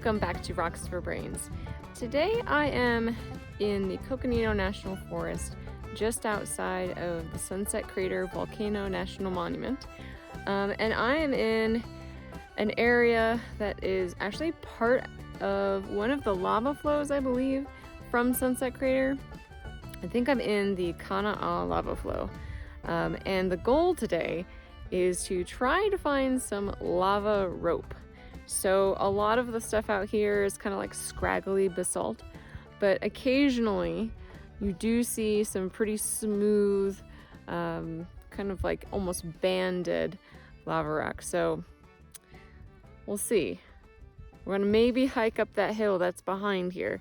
welcome back to Rocks for Brains. Today I am in the Coconino National Forest, just outside of the Sunset Crater Volcano National Monument. And I am in an area that is actually part of one of the lava flows, I believe, from Sunset Crater. I think I'm in the Coconino lava flow. And the goal today is to try to find some lava rope. So a lot of the stuff out here is kind of like scraggly basalt, but occasionally you do see some pretty smooth, kind of like almost banded lava rock. So we'll see. We're gonna maybe hike up that hill that's behind here.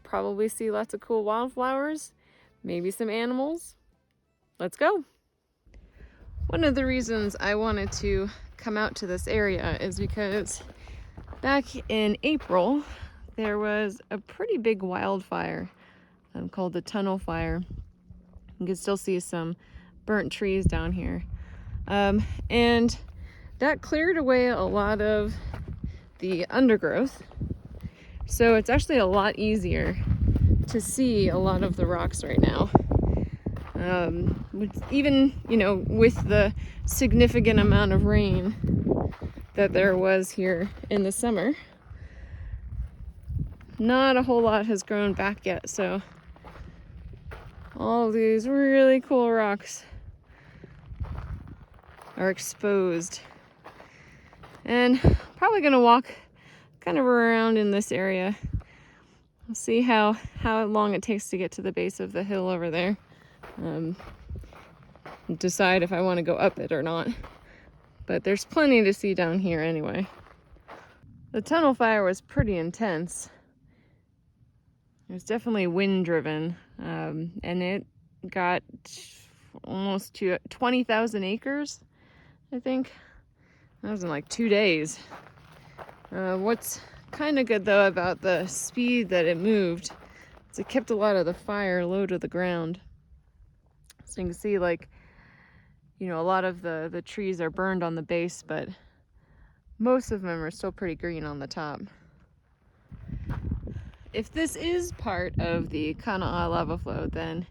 Probably see lots of cool wildflowers, maybe some animals. Let's go. One of the reasons I wanted to come out to this area is because back in April there was a pretty big wildfire called the tunnel fire. You can still see some burnt trees down here, and that cleared away a lot of the undergrowth, so it's actually a lot easier to see a lot of the rocks right now. Even, with the significant amount of rain that there was here in the summer, not a whole lot has grown back yet. So all these really cool rocks are exposed. And probably gonna walk kind of around in this area. We'll see how long it takes to get to the base of the hill over there. Decide if I want to go up it or not, but there's plenty to see down here anyway. The tunnel fire was pretty intense. It was definitely wind driven, and it got almost to 20,000 acres, I think. That was in like 2 days. What's kind of good though about the speed that it moved is it kept a lot of the fire low to the ground. So you can see, a lot of the trees are burned on the base, but most of them are still pretty green on the top. If this is part of the Coconino lava flow, then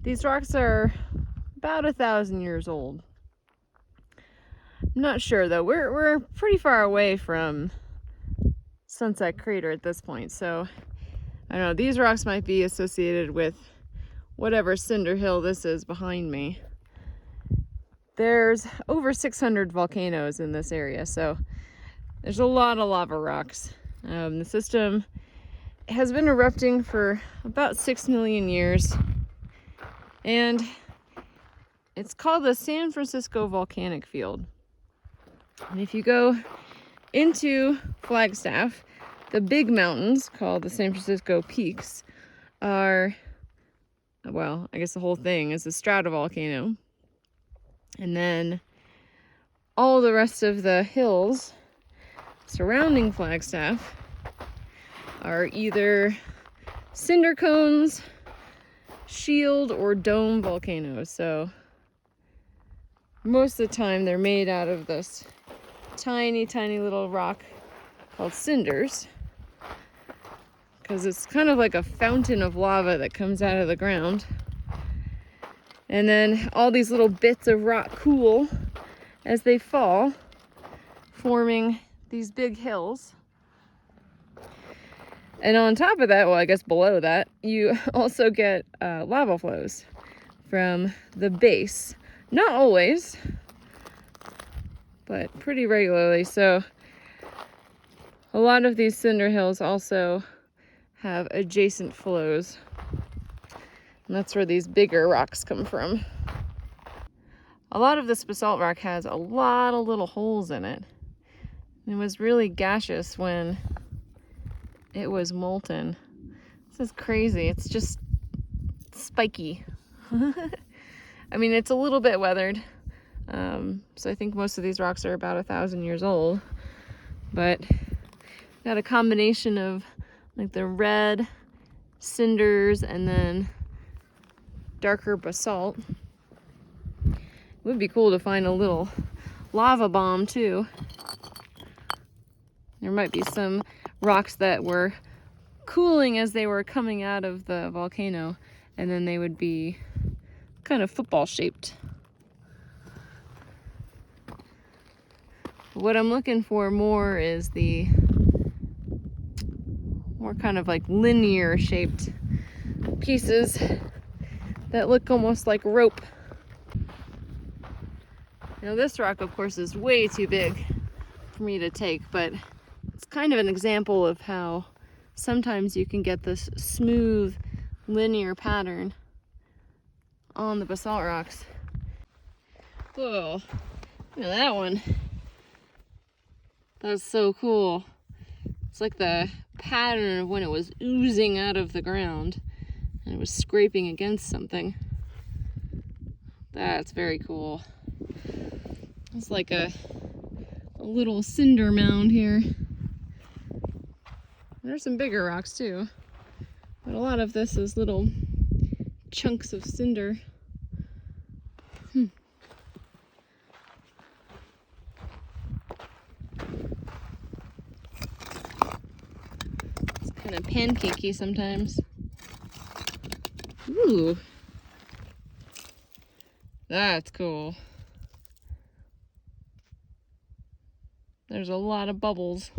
these rocks are about 1,000 years old. I'm not sure though. We're pretty far away from Sunset Crater at this point, so I don't know. These rocks might be associated with whatever cinder hill this is behind me. There's over 600 volcanoes in this area, so there's a lot of lava rocks. The system has been erupting for about 6 million years, and it's called the San Francisco volcanic field. And if you go into Flagstaff, the big mountains called the San Francisco Peaks are, well, I guess the whole thing is a stratovolcano. And then all the rest of the hills surrounding Flagstaff are either cinder cones, shield, or dome volcanoes. So most of the time they're made out of this tiny, tiny little rock called cinders, because it's kind of like a fountain of lava that comes out of the ground. And then all these little bits of rock cool as they fall, forming these big hills. And on top of that, well, I guess below that, you also get lava flows from the base. Not always, but pretty regularly. So a lot of these cinder hills also have adjacent flows. And that's where these bigger rocks come from. A lot of this basalt rock has a lot of little holes in it. It was really gaseous when it was molten. This is crazy. It's just spiky. I mean, it's a little bit weathered. So I think most of these rocks are about 1,000 years old. But got a combination of like the red cinders and then darker basalt. It would be cool to find a little lava bomb too. There might be some rocks that were cooling as they were coming out of the volcano, and then they would be kind of football shaped. What I'm looking for more is the more kind of like linear shaped pieces that look almost like rope. Now this rock, of course, is way too big for me to take, but it's kind of an example of how sometimes you can get this smooth, linear pattern on the basalt rocks. Whoa, look at that one. That's so cool. It's like the pattern of when it was oozing out of the ground and it was scraping against something. That's very cool. It's like a little cinder mound here. There's some bigger rocks too, but a lot of this is little chunks of cinder. It's kind of pancakey sometimes. Ooh, that's cool. There's a lot of bubbles.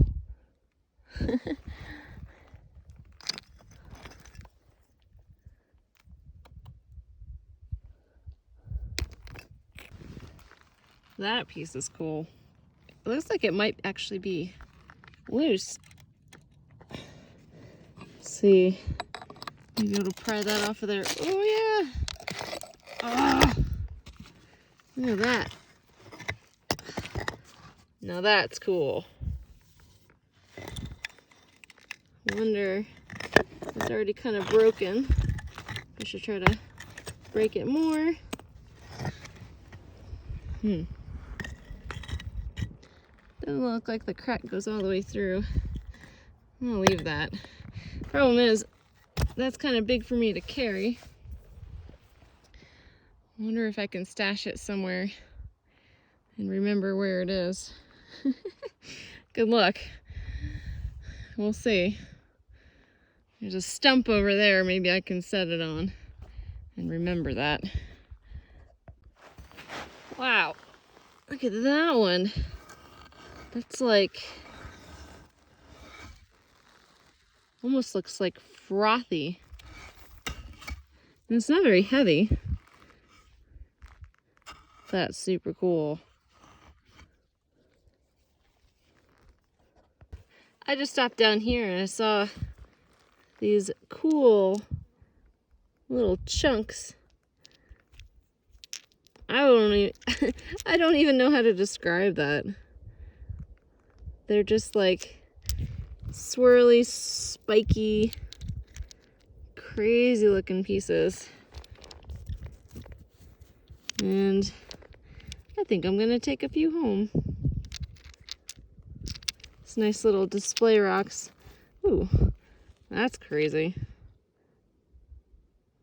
That piece is cool. It looks like it might actually be loose. Let's see. Maybe able to pry that off of there. Oh yeah! Ah! Look at that. Now that's cool. I wonder, it's already kind of broken. I should try to break it more. Doesn't look like the crack goes all the way through. I'm gonna leave that. Problem is, that's kind of big for me to carry. I wonder if I can stash it somewhere and remember where it is. Good luck. We'll see. There's a stump over there. Maybe I can set it on and remember that. Wow. Look at that one. That's like, almost looks like frothy. And it's not very heavy. That's super cool. I just stopped down here and I saw these cool little chunks. I don't even know how to describe that. They're just like swirly, spiky, crazy looking pieces. And I think I'm gonna take a few home. It's nice little display rocks. Ooh, that's crazy.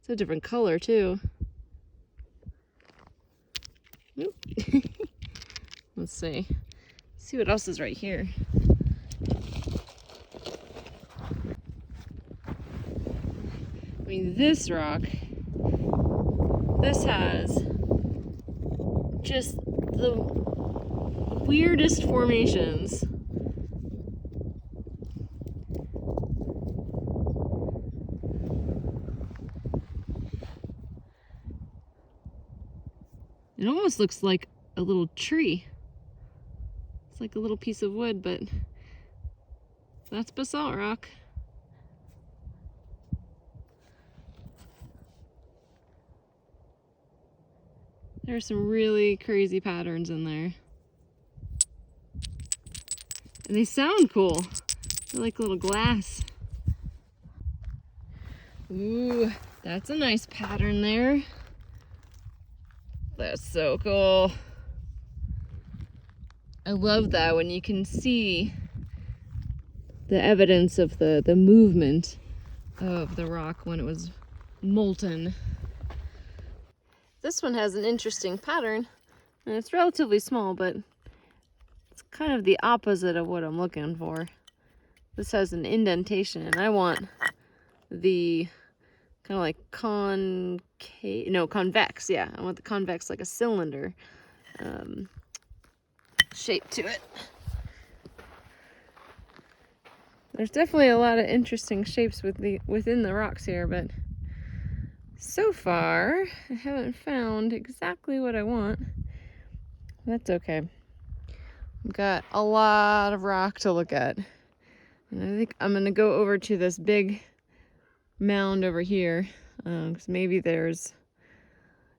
It's a different color too. Oop. Let's see. See what else is right here. I mean, this rock, this has just the weirdest formations. It almost looks like a little tree. It's like a little piece of wood, but that's basalt rock. There's some really crazy patterns in there. And they sound cool. They're like little glass. Ooh, that's a nice pattern there. That's so cool. I love that when you can see the evidence of the movement of the rock when it was molten. This one has an interesting pattern, and it's relatively small, but It's kind of the opposite of what I'm looking for. This has an indentation, and I want the kind of like convex, yeah. I want the convex, like a cylinder shape to it. There's definitely a lot of interesting shapes within the rocks here, but so far I haven't found exactly what I want. That's okay. I've got a lot of rock to look at. And I think I'm gonna go over to this big mound over here, because maybe if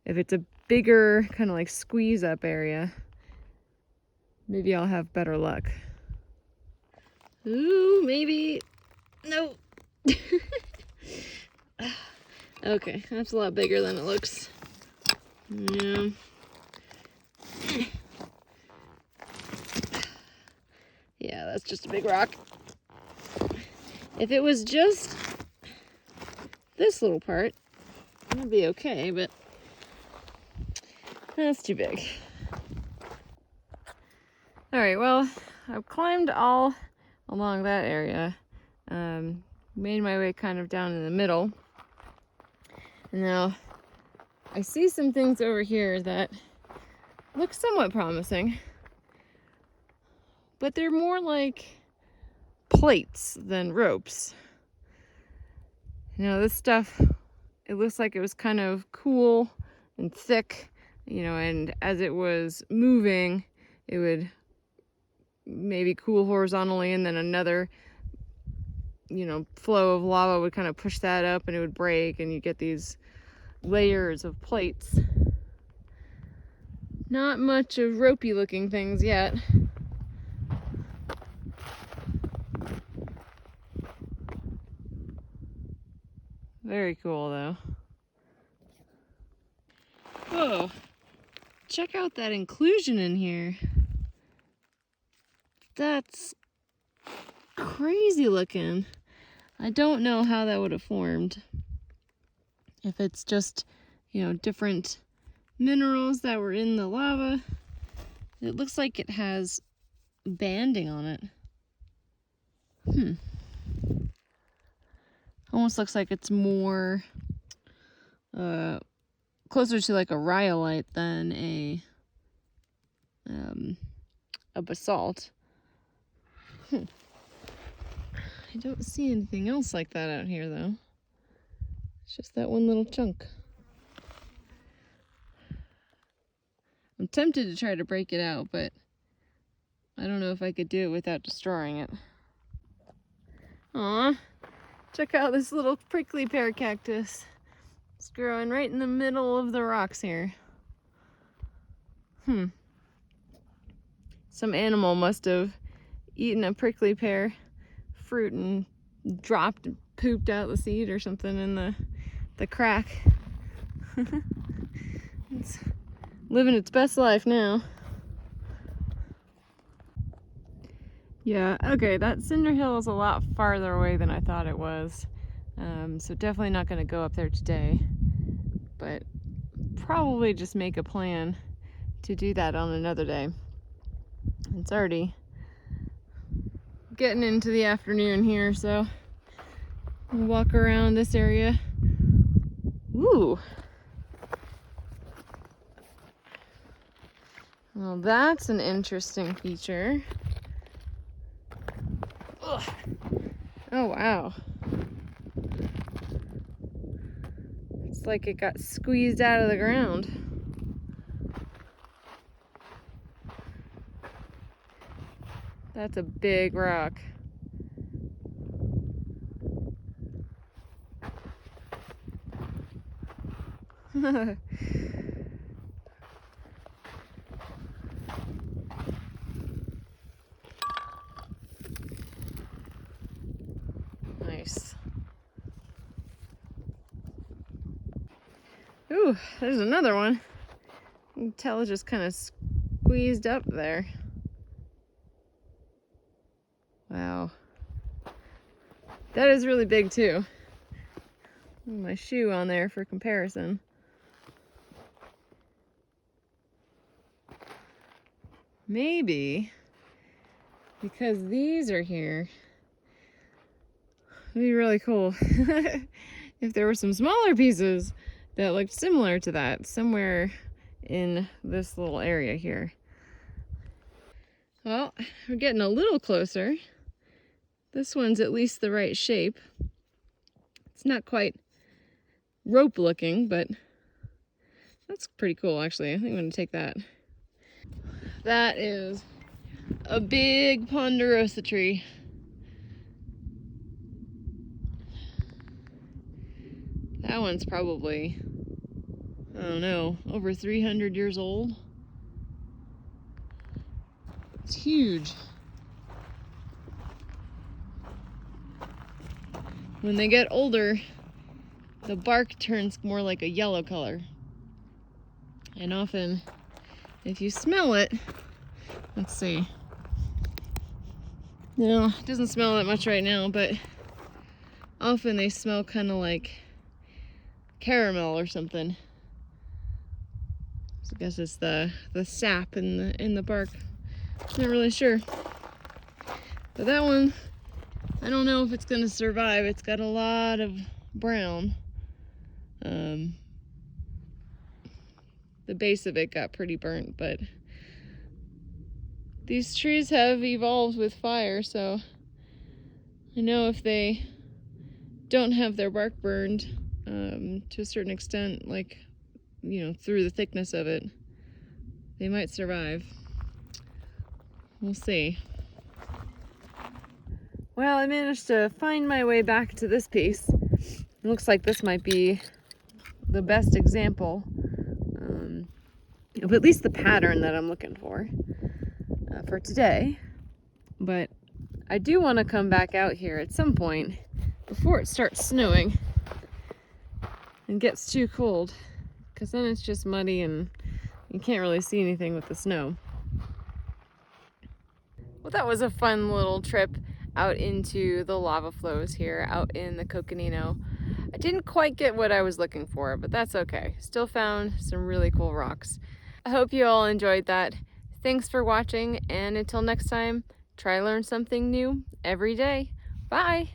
it's a bigger kind of like squeeze up area, maybe I'll have better luck. Ooh, maybe. No. Okay, that's a lot bigger than it looks. Yeah. Yeah, that's just a big rock. If it was just this little part, that'd be okay, but that's too big. Alright, well, I've climbed all along that area. Made my way kind of down in the middle. And now I see some things over here that look somewhat promising, but they're more like plates than ropes. You know, this stuff, it looks like it was kind of cool and thick, you know, and as it was moving, it would maybe cool horizontally, and then another, you know, flow of lava would kind of push that up and it would break, and you get these layers of plates. Not much of ropey looking things yet. Very cool though. Whoa, check out that inclusion in here. That's crazy looking. I don't know how that would have formed. If it's just, you know, different minerals that were in the lava. It looks like it has banding on it. Almost looks like it's more closer to like a rhyolite than a basalt. I don't see anything else like that out here though. It's just that one little chunk. I'm tempted to try to break it out, but I don't know if I could do it without destroying it. Aw, check out this little prickly pear cactus. It's growing right in the middle of the rocks here. Some animal must have eaten a prickly pear fruit and dropped and pooped out the seed or something in the crack. It's living its best life now. Yeah, okay, that Cinder Hill is a lot farther away than I thought it was. So definitely not going to go up there today. But probably just make a plan to do that on another day. It's already getting into the afternoon here, so we'll walk around this area. Ooh. Well, that's an interesting feature. Ugh. Oh, wow. It's like it got squeezed out of the ground. That's a big rock. Nice. Ooh, there's another one. You can tell it's just kind of squeezed up there. Wow. That is really big too. My shoe on there for comparison. Maybe because these are here. It'd be really cool if there were some smaller pieces that looked similar to that somewhere in this little area here. Well, we're getting a little closer. This one's at least the right shape. It's not quite rope looking, but that's pretty cool actually. I think I'm gonna take that. That is a big ponderosa tree. That one's probably, I don't know, over 300 years old. It's huge. When they get older, the bark turns more like a yellow color. And often, if you smell it, let's see. No, it doesn't smell that much right now, but often they smell kind of like caramel or something. So I guess it's the sap in the bark. Not really sure. But that one, I don't know if it's gonna survive. It's got a lot of brown. The base of it got pretty burnt, but these trees have evolved with fire, so I know if they don't have their bark burned to a certain extent, like, you know, through the thickness of it, they might survive. We'll see. Well, I managed to find my way back to this piece. It looks like this might be the best example of at least the pattern that I'm looking for today. But I do want to come back out here at some point before it starts snowing and gets too cold, because then it's just muddy and you can't really see anything with the snow. Well, that was a fun little trip out into the lava flows here out in the Coconino. I didn't quite get what I was looking for, but that's okay. Still found some really cool rocks. I hope you all enjoyed that. Thanks for watching, and until next time, try to learn something new every day. Bye!